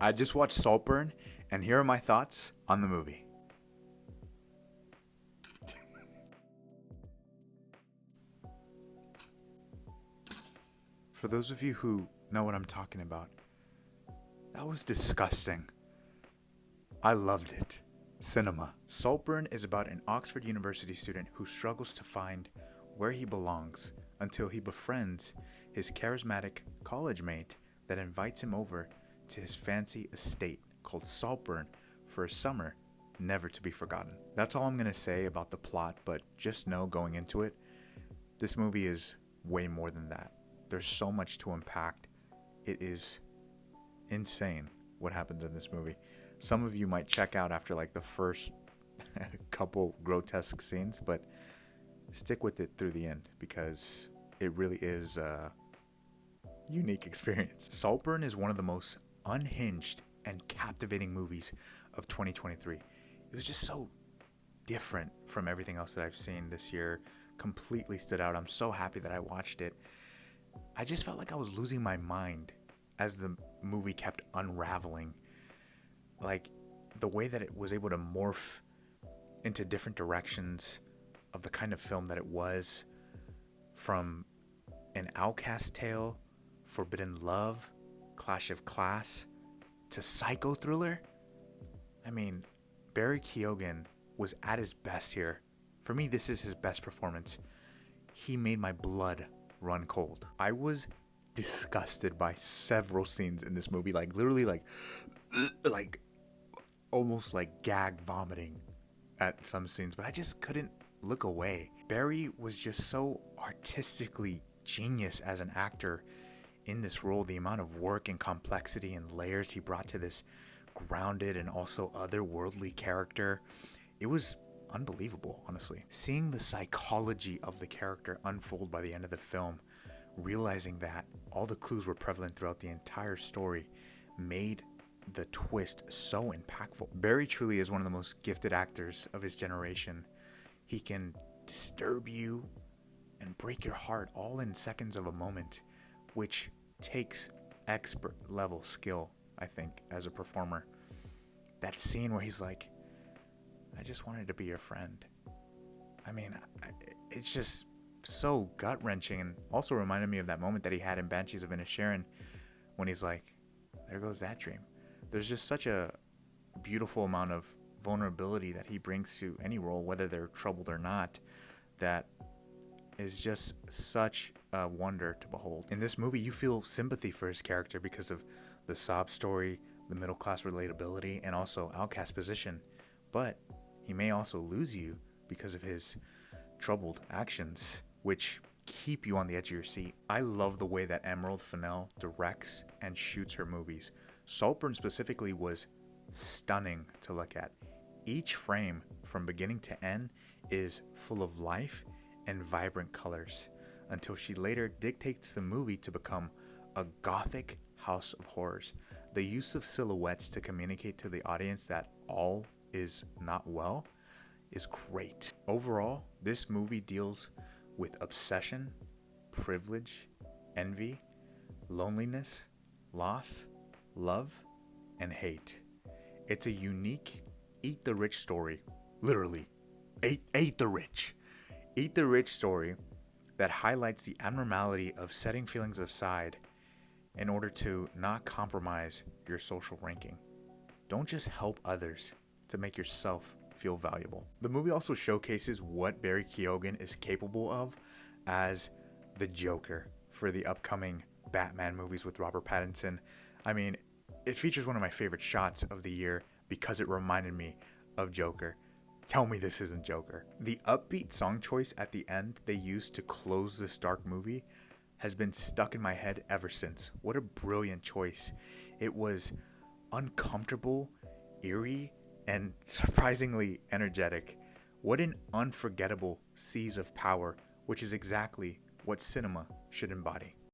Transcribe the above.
I just watched Saltburn, and here are my thoughts on the movie. For those of you who know what I'm talking about, that was disgusting. I loved it. Cinema. Saltburn is about an Oxford University student who struggles to find where he belongs until he befriends his charismatic college mate that invites him over to his fancy estate called Saltburn for a summer never to be forgotten. That's all I'm going to say about the plot, but just know going into it, this movie is way more than that. There's so much to unpack. It is insane what happens in this movie. Some of you might check out after like the first couple grotesque scenes, but stick with it through the end because it really is a unique experience. Saltburn is one of the most unhinged and captivating movies of 2023. It was just so different from everything else that I've seen this year. Completely stood out. I'm so happy that I watched it. I just felt like I was losing my mind as the movie kept unraveling. Like the way that it was able to morph into different directions of the kind of film that it was, from an outcast tale, forbidden love, clash of class, to psycho thriller. I mean, Barry Keoghan was at his best here. For me, this is his best performance. He made my blood run cold. I was disgusted by several scenes in this movie, like literally like almost like gag vomiting at some scenes, but I just couldn't look away. Barry was just so artistically genius as an actor in this role. The amount of work and complexity and layers he brought to this grounded and also otherworldly character, it was unbelievable, honestly. Seeing the psychology of the character unfold by the end of the film, realizing that all the clues were prevalent throughout the entire story, made the twist so impactful. Barry truly is one of the most gifted actors of his generation. He can disturb you and break your heart all in seconds of a moment, which takes expert level skill, I think, as a performer. That scene where he's like, I just wanted to be your friend. I mean, it's just so gut-wrenching, and also reminded me of that moment that he had in Banshees of Inisherin when he's like, there goes that dream. There's just such a beautiful amount of vulnerability that he brings to any role, whether they're troubled or not, that is just such a wonder to behold. In this movie, you feel sympathy for his character because of the sob story, the middle-class relatability, and also outcast position. But he may also lose you because of his troubled actions, which keep you on the edge of your seat. I love the way that Emerald Fennell directs and shoots her movies. Saltburn specifically was stunning to look at. Each frame, from beginning to end, is full of life and vibrant colors, until she later dictates the movie to become a gothic house of horrors. The use of silhouettes to communicate to the audience that all is not well is great. Overall, this movie deals with obsession, privilege, envy, loneliness, loss, love, and hate. It's a unique eat the rich story. Literally, eat the rich. Eat the rich story that highlights the abnormality of setting feelings aside in order to not compromise your social ranking. Don't just help others to make yourself feel valuable. The movie also showcases what Barry Keoghan is capable of as the Joker for the upcoming Batman movies with Robert Pattinson. I mean, it features one of my favorite shots of the year because it reminded me of Joker. Tell me this isn't Joker. The upbeat song choice at the end they used to close this dark movie has been stuck in my head ever since. What a brilliant choice. It was uncomfortable, eerie, and surprisingly energetic. What an unforgettable seize of power, which is exactly what cinema should embody.